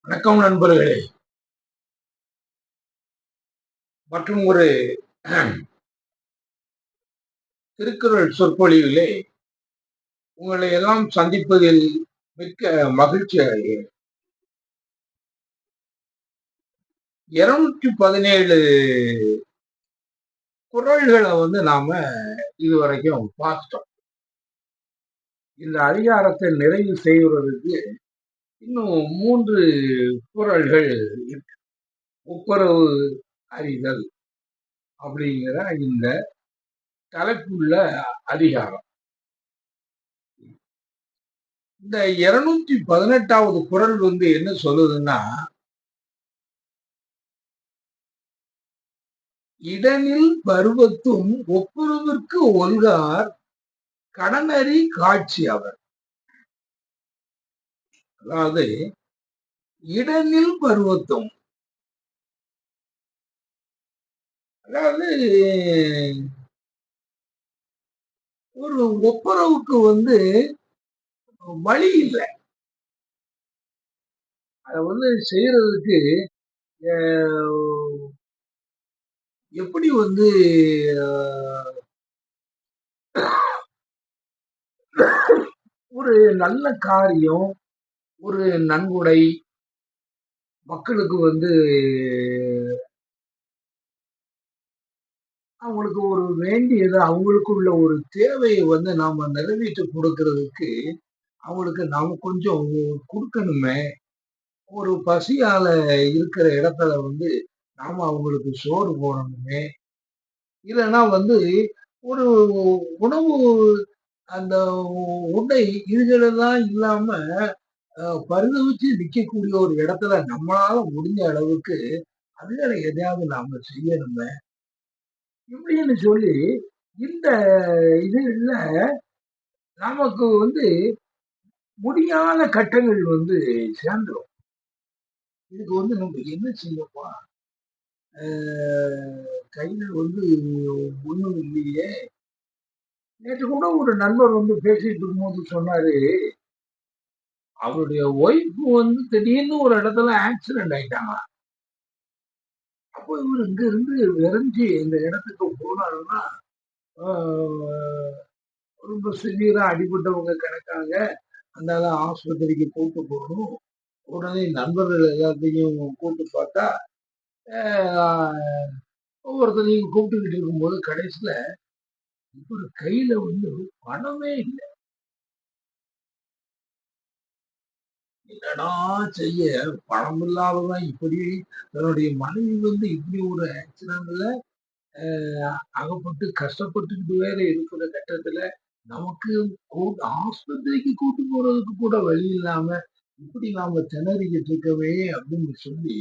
வணக்கம் நண்பர்களே. மற்றும் ஒரு திருக்குறள் சொற்பொழிவிலே உங்களை எல்லாம் சந்திப்பதில் மிக்க மகிழ்ச்சி அடைகிறேன். 217 குறள்களை நாம இதுவரைக்கும் பார்த்துட்டோம். இந்த அதிகாரத்தை நிறைவு செய்வதற்கு இன்னும் 3 குறள்கள் இருக்கு. ஒப்புரவு அறிதல் அப்படிங்கிற இந்த தலைப்புள்ள அதிகாரம். இந்த 218வது குறள் என்ன சொல்லுதுன்னா, இடனில் பருவத்தும் ஒப்புரவிற்கு ஒல்கார் கடனறி காட்சி அவர். அதாவது இடனில் பருவத்தும், அதாவது ஒரு ஒப்புரவுக்கு வழி இல்லை. அதை செய்யறதுக்கு எப்படி ஒரு நல்ல காரியம், ஒரு நன்கொடை, மக்களுக்கு அவங்களுக்கு ஒரு வேண்டியது, அவங்களுக்குள்ள ஒரு தேவையை நாம நிறைவேற்றி கொடுக்கறதுக்கு அவங்களுக்கு நாம கொஞ்சம் கொடுக்கணுமே. ஒரு பசியால இருக்கிற இடத்துல நாம அவங்களுக்கு சோறு போடணுமே. இல்லைன்னா ஒரு உணவு, அந்த உடை, இதுகளெல்லாம் இல்லாம பரிதவிச்சு நிக்கக்கூடிய ஒரு இடத்துல நம்மளால முடிஞ்ச அளவுக்கு அதுகளை எதையாவது நாம செய்யணுமே இப்படின்னு சொல்லி இந்த இதுல நமக்கு முடியாத கட்டங்கள் சேர்ந்துடும். இதுக்கு நம்ம என்ன செய்யப்பா, கையில ஒண்ணும் இல்லையே. நேற்று கூட ஒரு நண்பர் பேசிட்டு இருக்கும்போது சொன்னாரு, அவருடைய ஒய்ஃப் திடீர்னு ஒரு இடத்துல ஆக்சிடென்ட் ஆயிட்டாங்க. அப்போ இவர் இங்க இருந்து விரைஞ்சி இந்த இடத்துக்கு போனாருன்னா, ரொம்ப சிவியரா அடிபட்டவங்க கணக்காக அந்த ஆஸ்பத்திரிக்கு கூட்டு போகணும். உடனே நண்பர்கள் எல்லாத்தையும் கூப்பிட்டு பார்த்தா, ஒவ்வொருத்தரையும் கூப்பிட்டுக்கிட்டு இருக்கும்போது கடைசியில இவர் கையில பணமே இல்லை. என்னடா செய்ய, பணம் இல்லாததான் இப்படி தன்னுடைய மனைவி இப்படி ஒரு ஆக்சிடென்ட்ல அகப்பட்டு கஷ்டப்பட்டுக்கிட்டு வேற இருக்கிற கட்டத்துல நமக்கு ஆஸ்பத்திரிக்கு கூட்டு போறதுக்கு கூட வழி இல்லாம இப்படி நாம திணறிக்கிட்டு இருக்கவே அப்படின்னு சொல்லி,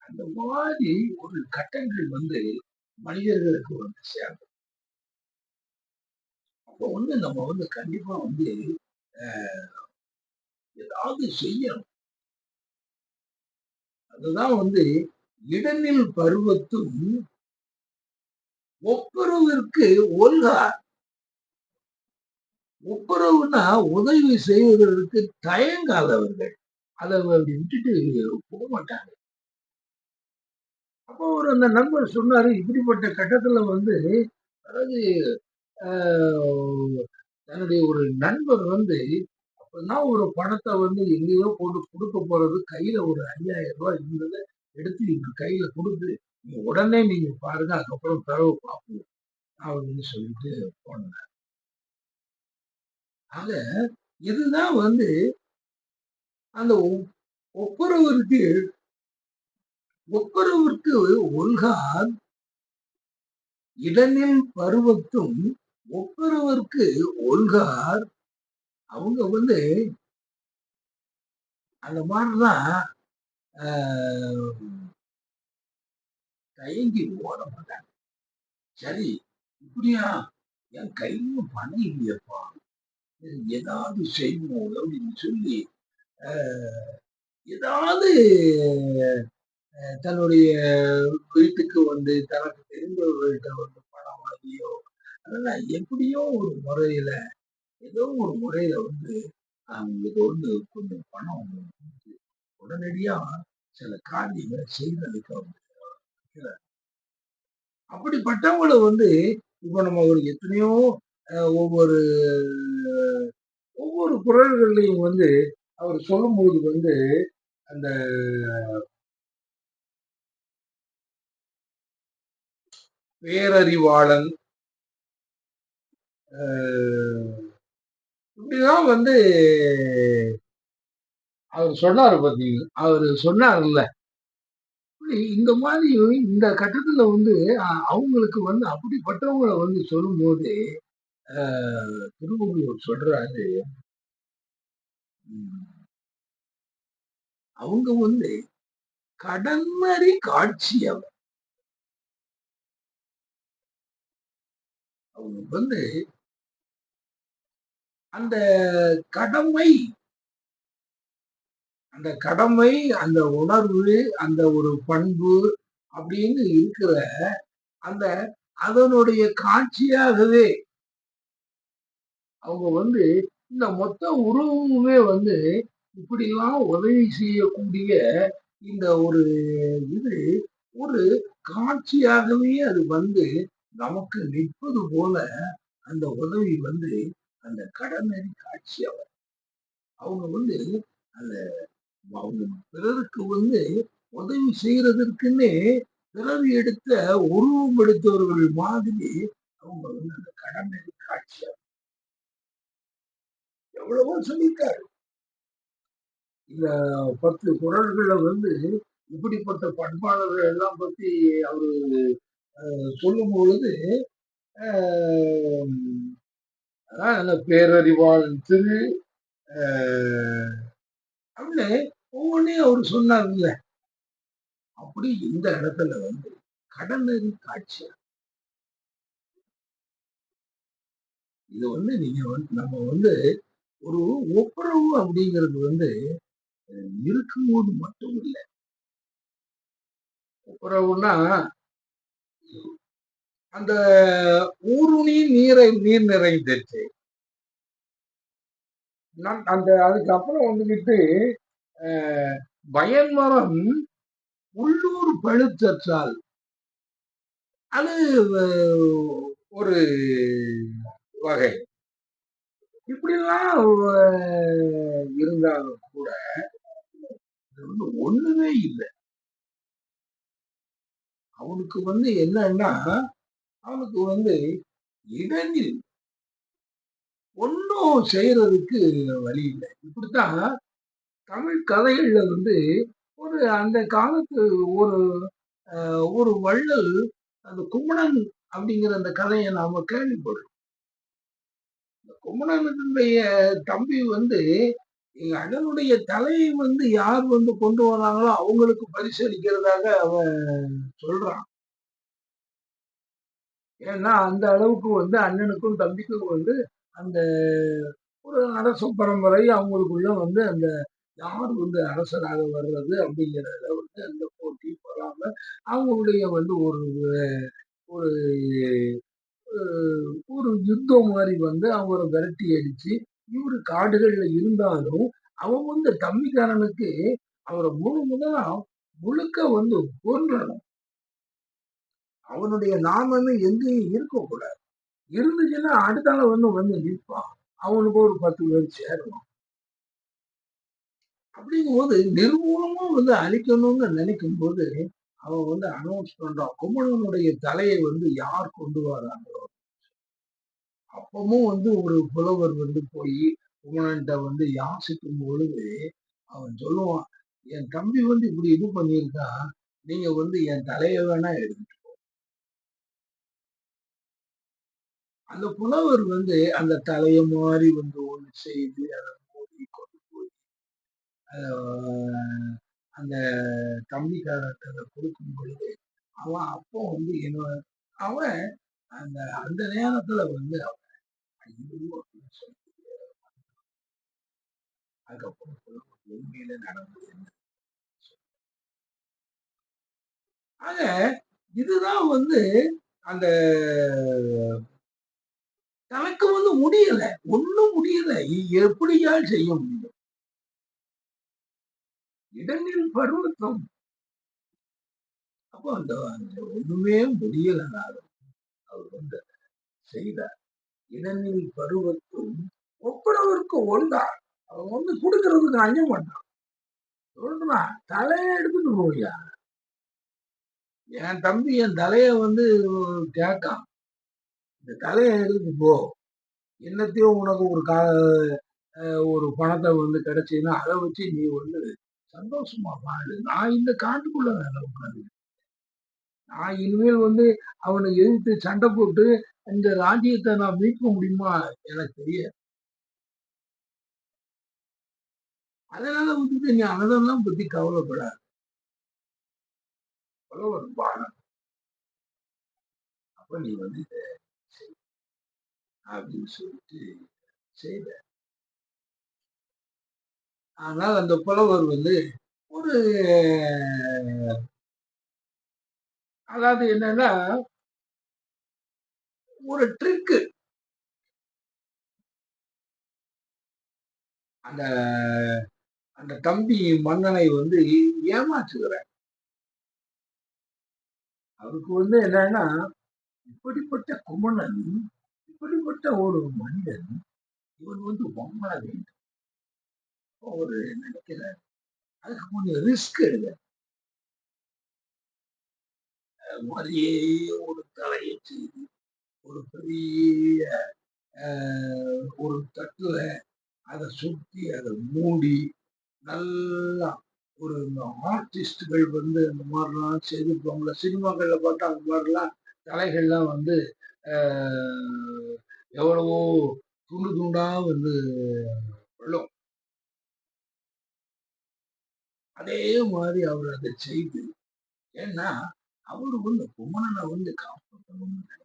அந்த மாதிரி ஒரு கட்டங்கள் மனிதர்களுக்கு சேரும். அப்போ நம்ம கண்டிப்பா ஏதாவது செய்யணும். அதுதான் இடனில் பருவத்தும் ஒப்புரவிற்கு ஒல்கார். ஒப்புரவுனா உதவி செய்வதற்கு தயங்காதவர்கள். அதை அப்படி விட்டுட்டு போக மாட்டாங்க. அப்போ அந்த நண்பர் சொன்னாரு, இப்படிப்பட்ட கட்டத்துல அதாவது தன்னுடைய ஒரு நண்பர் அப்பதான் ஒரு பணத்தை எங்கேயோ போட்டு கொடுக்க போறது, கையில ஒரு 5000 ரூபாய் இருந்ததை எடுத்து எங்க கையில கொடுத்து, உடனே நீங்க பாருங்க, அதுக்கப்புறம் தரவு பார்ப்போம் அப்படின்னு சொல்லிட்டு போனார். ஆக இதுதான் அந்த ஒப்புரவிற்கு ஒல்கார் இடனில் பருவத்தும் ஒப்புரவிற்கு ஒல்கார். அவங்க அந்த மாதிரிதான் தயங்கி ஓட மாட்டாங்க. சரி, இப்படியா, என் கையிலும் பணம் இல்லையப்பா, ஏதாவது செய்வோம் அப்படின்னு சொல்லி ஏதாவது தன்னுடைய வீட்டுக்கு தனக்கு தெரிந்தவர்கள்ட்ட பணம் வாங்கியோ, அதெல்லாம் எப்படியோ ஒரு முறையில, ஏதோ ஒரு முறையில அவங்களுக்கு கொஞ்சம் பணம் உடனடியா சில காரியங்கள செய்றதுக்கு அவங்க நிக்கிறார். அப்படிப்பட்டவங்கள வந்து இப்ப நம்ம ஒரு எத்தனையோ ஒவ்வொரு ஒவ்வொரு குறள்கள்லயும் வந்து அவர் சொல்லும்போது வந்து அந்த பேரறிவாளன் அ இப்படிதான் வந்து அவர் சொன்னாரு பார்த்தீங்களா? அவரு சொன்னார்ல. இந்த மாதிரி இந்த கட்டத்துல வந்து அவங்களுக்கு வந்து அப்படிப்பட்டவங்கள வந்து சொல்லும்போது, அ திருவள்ளுவர் சொல்றாரு, ம் அவங்க வந்து கடன்மறி காட்சியவர். அவங்க வந்து அந்த கடமை அந்த கடமை, அந்த உணர்வு, அந்த ஒரு பண்பு அப்படின்னு இருக்கிற அந்த அதனுடைய காட்சியாகவே அவங்க வந்து இந்த மொத்த உருவமுமே வந்து இப்படிலாம் உதவி செய்யக்கூடிய இந்த ஒரு இது ஒரு காட்சியாகவே அது வந்து நமக்கு நிற்பது போல அந்த உதவி வந்து அந்த கடனறி காட்சி அவங்க வந்து அந்த அவங்க பிறருக்கு வந்து உதவி செய்யறதற்குன்னே பிறவி எடுத்த உருவம் எடுத்தவர்கள் மாதிரி அவங்க வந்து அந்த கடனறி காட்சியா எவ்வளவோ சொல்லியிருக்காரு. இந்த 10 குறள்கள வந்து இப்படிப்பட்ட பண்பாளர்கள் எல்லாம் பத்தி அவரு சொல்லும் பொழுது, அ அதான் அந்த பேரறிவாளன் திரு அ அப்படின்னு ஒவ்வொன்னையும் அவரு சொன்னார்ல. அப்படி இந்த இடத்துல வந்து கடனறி காட்சி. இது வந்து நீங்க வந்து நம்ம வந்து ஒரு ஒப்புரவு அப்படிங்கிறது வந்து இருக்கும்போது மட்டும் இல்ல. ஒப்புரவுன்னா அந்த ஊருணி நீர் நிறைந்தது. அந்த அதுக்கப்புறம் வந்துகிட்டு அ பயன்மரம் உள்ளூர் பழுத்தற்றால் அது ஒரு வகை. இப்படிலாம் இருந்தாலும் கூட இது வந்து ஒண்ணுமே இல்ல. அவனுக்கு வந்து என்னன்னா, அவனுக்கு வந்து இடையில் ஒண்ணும் செய்யறதுக்கு வழி இல்ல. இப்படித்தான் தமிழ் கதைகள்ல வந்து ஒரு அந்த காலத்து ஒரு ஒரு வள்ளல் அந்த குமணன் அப்படிங்கிற அந்த கதையை நாம கேள்விப்படுறோம். குமணனுடைய தம்பி வந்து எங்க அண்ணனுடைய தலையை வந்து யார் வந்து கொண்டு வராங்களோ அவங்களுக்கு பரிசு அளிக்கிறதாக அவன் சொல்றான். ஏன்னா அந்த அளவுக்கு வந்து அண்ணனுக்கும் தம்பிக்கும் வந்து அந்த ஒரு அரச பரம்பரை அவங்களுக்குள்ள வந்து அந்த யார் வந்து அரசராக வர்றது அப்படிங்கிறத வந்து அந்த போட்டி பொறாம அவங்களுடைய வந்து ஒரு ஒரு ஒரு யுத்தம் மாதிரி வந்து அவரை விரட்டி அடிச்சு இவரு காடுகள்ல இருந்தாலும் அவன் வந்து தம்பிக்காரனுக்கு அவரை முதலா முழுக்க வந்து கொன்றணும். அவனுடைய நாமமே எங்கேயும் இருக்கக்கூடாது. இருந்துச்சுன்னா அடுத்தால வந்து வந்து நிற்பான். அவனுக்கு ஒரு 10 பேர் சேரணும். அப்படிங்கும்போது நிர்மூலமா வந்து அழிக்கணும்னு நினைக்கும் போது அவன் வந்து அனௌன்ஸ் பண்றான். குமணனுடைய தலையை வந்து யார் கொண்டு வராங்களோ அப்பமும் வந்து ஒரு புலவர் வந்து போய் குமணன்ட்ட வந்து யாசிக்கும் பொழுது அவன் சொல்லுவான், என் தம்பி வந்து இப்படி இது பண்ணியிருக்கான். நீங்க வந்து என் தலைய வேணா எடுங்க. அந்த புலவர் வந்து அந்த தலைய மாறி வந்து ஒண்ணு செய்து அதை மூடி கொண்டு போய் அந்த தம்பிக்காரர்ட்ட அத குடுக்கும் பொழுது, அவன் அப்போ வந்து என்ன அவன் அந்த அந்த நேரத்துல வந்து அவன் ஐயோ! அப்படின்னு சொல்லி அதுக்கப்புறம் புலவர் உண்மையில நடந்தது என்ன? ஆக இதுதான் வந்து அந்த தனக்கு வந்து முடியல. ஒண்ணும் முடியல. எப்படியால் செய்ய முடியும்? இடனில் பருவத்தம். அப்போ அந்த அந்த ஒண்ணுமே முடியலனாலும் அவர் வந்து செய்தார். இடனில் பருவத்தும் ஒப்புரவிற்கு ஒன்றார். அவன் வந்து கொடுக்கறதுக்கு அஞ்ச மாட்டான். சொல்றான், தலையை எடுத்துட்டு போய்யா. என் தம்பி என் தலைய வந்து கேட்கான். இந்த தலையை எடுத்துட்டு போ. என்னத்தையும் உனக்கு ஒரு பணத்தை வந்து கிடைச்சதுன்னா அதை வச்சு நீ வந்து சந்தோஷமா வாழு. நான் இந்த காட்டுக்குள்ள வேலை உட்காந்து நான் இனிமேல் வந்து அவனை எதிர்த்து சண்டை போட்டு இந்த ராஜ்யத்தை நான் மீட்க முடியுமா எனக்கு தெரியாது. அதனால வந்துட்டு நீ அதெல்லாம் பத்தி கவலைப்படாது. புலவர் பாடம். அப்ப நீ வந்து இதை செய் அப்படின்னு சொல்லிட்டு செய்த. ஆனால் அந்த புலவர் வந்து ஒரு அதாவது என்னன்னா ஒரு ட்ரிக்கு அந்த அந்த தம்பி மன்னனை வந்து ஏமாற்றுகிற. அவருக்கு வந்து என்னன்னா இப்படிப்பட்ட குமணன், இப்படிப்பட்ட ஒரு மனிதன், இவன் வந்து வாழ வேண்டும் ஒரு நினைக்கிறார். அதுக்கு கொஞ்சம் ரிஸ்க் எடுங்க. மாதிரியே ஒரு தலையை செய்து ஒரு பெரிய ஒரு தட்டுல அதை சுத்தி அதை மூடி நல்லா ஒரு ஆர்டிஸ்டுகள் வந்து அந்த மாதிரிலாம் செய்திருப்பாங்கள. சினிமாக்கள்ல பார்த்தா அந்த மாதிரிலாம் தலைகள்லாம் வந்து எவ்வளவோ துண்டு துண்டா வந்து விழும். அதே மாதிரி அவர் அதை செய்து, ஏன்னா அவரு வந்து குமரனை வந்து காப்பாற்றணும்னு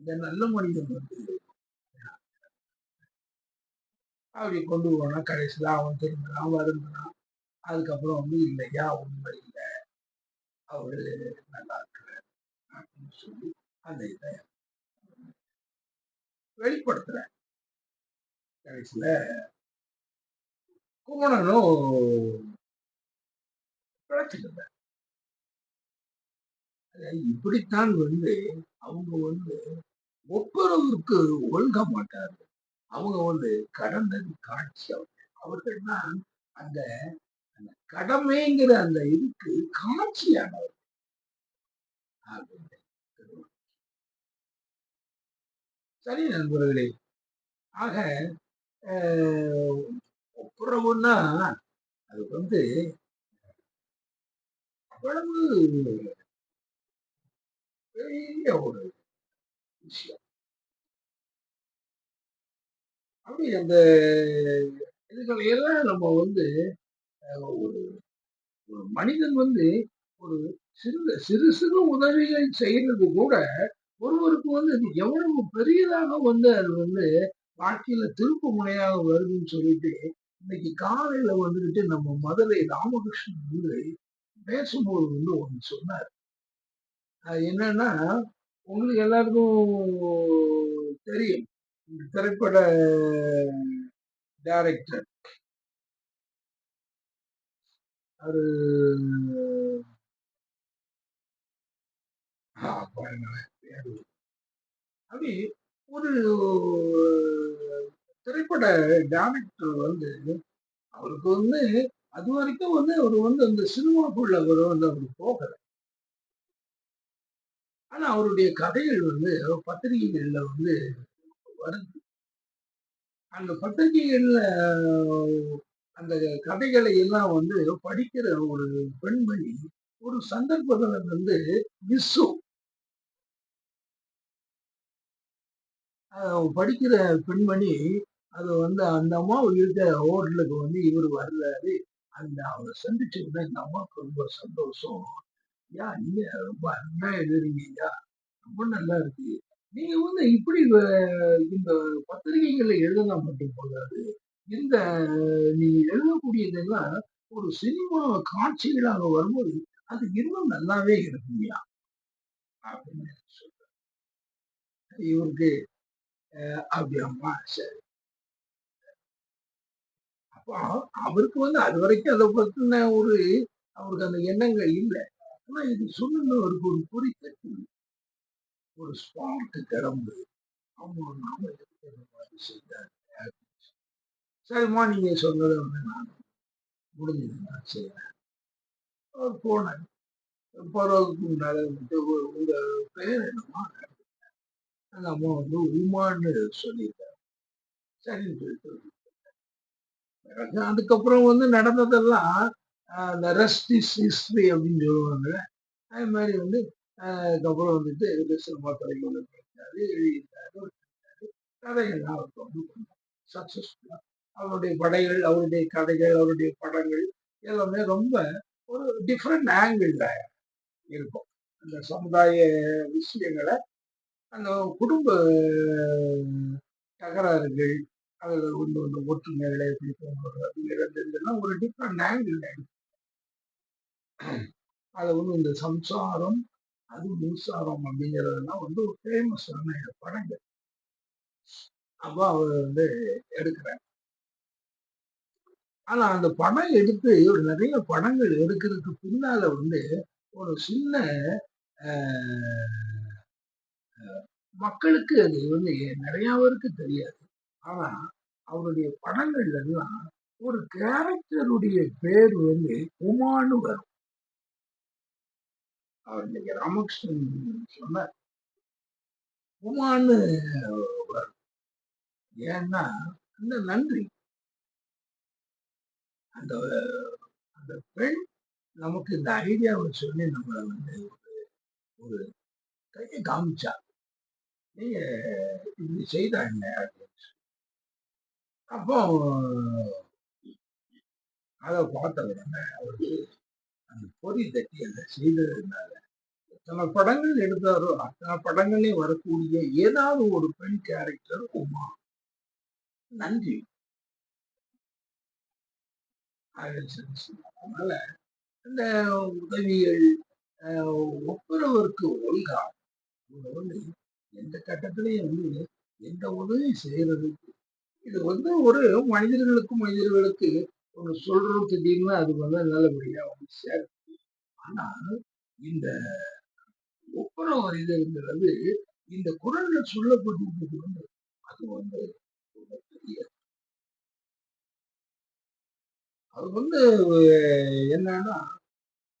இந்த நல்ல மனிதன் வந்து அப்படி கொண்டு போனா கடைசியில அவன் திரும்பினான் வருந்தான். அதுக்கப்புறம் வந்து இல்லையா உண்மை இல்லை, அவரு நல்லா இருக்கிறார் அப்படின்னு சொல்லி அந்த இதை வெளிப்படுத்துறேன். கடைசியில குமணனும் பிழைச்சிட்டு. இப்படித்தான் வந்து அவங்க வந்து ஒப்புரவுக்கு ஒழுங்க மாட்டார்கள். அவங்க வந்து கடந்தது காட்சி அவர்கள் தான் அந்த அந்த கடமைங்கிற அந்த இதுக்கு காட்சியானவர். சரி நண்பர்களே, ஆக ஒப்புரவுன்னா அது வந்து அவ்வளவு பெரிய ஒரு விஷயம். அப்படி அந்த இதுகளை எல்லாம் நம்ம வந்து ஒரு ஒரு மனிதன் வந்து ஒரு சிறு சிறு உதவிகள் செய்யறது கூட ஒருவருக்கு வந்து அது எவ்வளவு பெரியதாக வந்து அது வந்து வாழ்க்கையில திருப்பு முனையாக வருதுன்னு சொல்லிட்டு இன்னைக்கு காலையில வந்துகிட்டு நம்ம மதுரை ராமகிருஷ்ணன் வந்து பேசும்போது வந்து ஒன்று சொன்னார். அது என்னன்னா உங்களுக்கு எல்லாருக்கும் தெரியும், இந்த திரைப்பட டைரக்டர் அவரு அப்படி ஒரு திரைப்பட டைரக்டர் வந்து அவருக்கு வந்து அது வரைக்கும் வந்து அவர் வந்து அந்த சினிமாக்குள்ள அவர் வந்து அவர் போகல. ஆனா அவருடைய கதைகள் வந்து பத்திரிகைகள்ல வந்து வருது. அந்த பத்திரிகைகள்ல அந்த கதைகளை எல்லாம் வந்து படிக்கிற ஒரு பெண்மணி ஒரு சந்தர்ப்பத்துல வந்து விசு படிக்கிற பெண்மணி அது வந்து அந்த அம்மா இருக்கிற ஹோட்டலுக்கு வந்து இவர் வர்றாரு. அந்த அவரை சந்திச்ச உடனே இந்த அம்மாவுக்கு ரொம்ப சந்தோஷம். ஐயா நீங்க ரொம்ப அருமையா எழுதுறீங்க ஐயா, ரொம்ப நல்லா இருக்கு. நீங்க வந்து இப்படி இந்த பத்திரிகைகள்ல எழுதினா மட்டும் போதாது, இந்த நீங்க எழுதக்கூடியதெல்லாம் ஒரு சினிமா காட்சிகளாக வரும்போது அது இன்னும் நல்லாவே இருக்குங்கய்யா அப்படின்னு சொல்றேன். இவருக்கு அப்படி அம்மா சரி. அப்ப அவருக்கு வந்து அதுவரைக்கும் அத பத்தின அவருக்கு அந்த எண்ணங்கள் இல்ல. ஆனா இது சொன்னோனே அவருக்கு ஒரு பொறி தட்டி, ஒரு ஸ்பார்க் கிளம்புது. ஆமா, நாம எதுக்கு இந்த மாரி செய்தாரு? சரிம்மா, நீங்க சொன்னத வந்து நான் முடிஞ்சது நான் செய்றேன். அவர் போனாரு. போறதுக்கு முன்னால வந்துட்டு, உங்க பேர் என்னம்மா?" அந்த அம்மா வந்து உமான்னு சொல்லியிருக்காங்க. சரின்னு சொல்லிட்டு பிறகு அதுக்கப்புறம் வந்து நடந்ததெல்லாம் "த ரெஸ்ட் இஸ் ஹிஸ்டரி" அப்படின்னு சொல்லுவாங்க. அது மாரி வந்து அதுக்கப்புறம் வந்துட்டு சினிமா துறைக்குள்ள போயிட்டாரு, எழுதியிருக்காரு, கதைகள்லாம் அவர் வந்து சக்சஸ்ஃபுல்லா அவருடைய படைகள், அவருடைய கதைகள், அவருடைய படங்கள் எல்லாமே ரொம்ப ஒரு டிஃப்ரெண்ட் ஆங்கிள்ல இருக்கும். அந்த சமுதாய விஷயங்கள, அந்த குடும்ப தகராறுகள், அதுல கொண்டு வந்த ஒற்றுமைகளை எப்படி கொண்டு வர்றது அப்படிங்கிறது இதெல்லாம் ஒரு டிஃப்ரெண்ட் ஆங்கிள்ல அத வந்து இந்த சம்சாரம், அது மின்சாரம் அப்படிங்கிறதெல்லாம் வந்து ஒரு ஃபேமஸான படங்கள். அப்ப அவர் வந்து எடுக்குறார். ஆனா அந்த படம் எடுத்து ஒரு நெறைய படங்கள் எடுக்கிறதுக்கு பின்னால வந்து ஒரு சின்ன அ மக்களுக்கு அது வந்து நெறைய பேருக்கு தெரியாது. ஆனா அவருடைய படங்கள்ல எல்லாம் ஒரு கேரக்டருடைய பேர் வந்து உமான்னு வரும். அவர் இன்னைக்கு ராமகிருஷ்ணன் சொன்னார். உமான்னு வரும். ஏன்னா, அந்த நன்றி. அந்த அந்த பெண் நமக்கு இந்த ஐடியாவ சொல்லி நம்மள வந்து ஒரு கைய காமிச்சா. "நீங்க இப்படி செய்தா என்ன?" அப்படின்னு. அப்போ அத பார்த்த உடனே அவருக்கு அந்த பொறி தட்டி அத செய்ததுனால, எத்தன படங்கள் எடுத்தாரோ, அத்தன படங்கள்லயும் வரக்கூடிய ஏதாவது ஒரு பெண் கேரக்டர் உமா. நன்றி. அதனால இந்த உதவிகள், அ ஒப்புரவிற்கு ஒழுகா இவங்க வந்து எந்த கட்டத்திலயும் வந்து எந்த உதவியும் செய்யறது. இது வந்து ஒரு மனிதர்களுக்கு ஒண்ணு சொல்றோம் திடீர்னு அது வந்து நல்லபடியா வந்து சேரும். ஆனா இந்த ஒப்புரவு இதுங்கிறது இந்த குறள்ல சொல்லப்பட்டிருக்கிறது வந்து அது வந்து ரொம்ப பெரிய அது வந்து என்னன்னா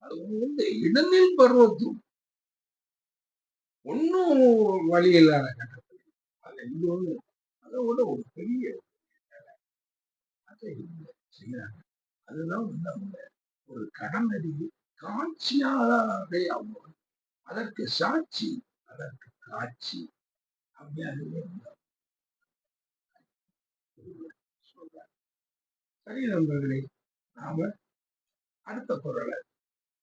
அது வந்து இளநீர் பருவத்தும் ஒன்னும் வழி இல்லாத கட்டத்தில் அது இது வந்து அதை விட ஒரு பெரிய அதை செய்யறாங்க. அதுதான் வந்து அவங்க ஒரு கடனடி காட்சியாளரை அவங்க அதற்கு சாட்சி, அதற்கு காட்சி அப்படின்னு சொல்றாங்க. சரி நண்பர்களே, நாம அடுத்த குறளை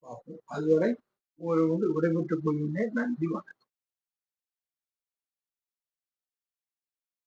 பார்ப்போம். அதுவரை ஒரு வந்து விடைபெற்றுக் கொள்கின்றேன். நன்றி, வணக்கம்.